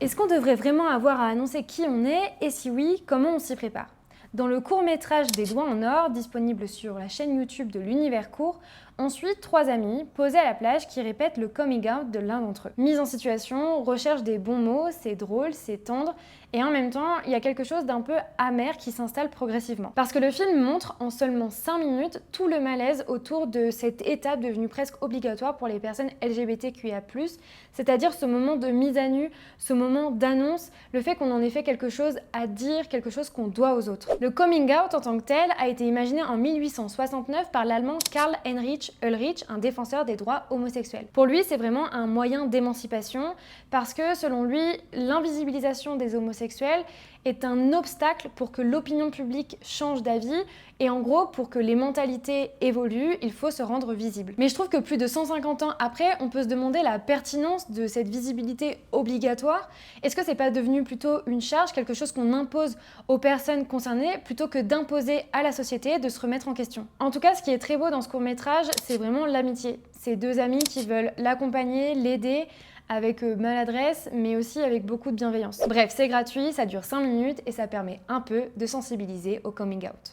Est-ce qu'on devrait vraiment avoir à annoncer qui on est et si oui, comment on s'y prépare? Dans le court-métrage des Doigts en or, disponible sur la chaîne YouTube de l'Univers Court, on suit trois amis posés à la plage qui répètent le coming out de l'un d'entre eux. Mise en situation, recherche des bons mots, c'est drôle, c'est tendre, et en même temps, il y a quelque chose d'un peu amer qui s'installe progressivement. Parce que le film montre en seulement 5 minutes tout le malaise autour de cette étape devenue presque obligatoire pour les personnes LGBTQIA+, c'est-à-dire ce moment de mise à nu, ce moment d'annonce, le fait qu'on en ait fait quelque chose à dire, quelque chose qu'on doit aux autres. Le coming out en tant que tel a été imaginé en 1869 par l'allemand Karl Heinrich Ulrich, un défenseur des droits homosexuels. Pour lui, c'est vraiment un moyen d'émancipation parce que, selon lui, l'invisibilisation des homosexuels est un obstacle pour que l'opinion publique change d'avis et en gros, pour que les mentalités évoluent, il faut se rendre visible. Mais je trouve que plus de 150 ans après, on peut se demander la pertinence de cette visibilité obligatoire. Est-ce que c'est pas devenu plutôt une charge, quelque chose qu'on impose aux personnes concernées plutôt que d'imposer à la société de se remettre en question? En tout cas, ce qui est très beau dans ce court-métrage, c'est vraiment l'amitié. Ces deux amis qui veulent l'accompagner, l'aider, avec maladresse, mais aussi avec beaucoup de bienveillance. Bref, c'est gratuit, ça dure 5 minutes et ça permet un peu de sensibiliser au coming out.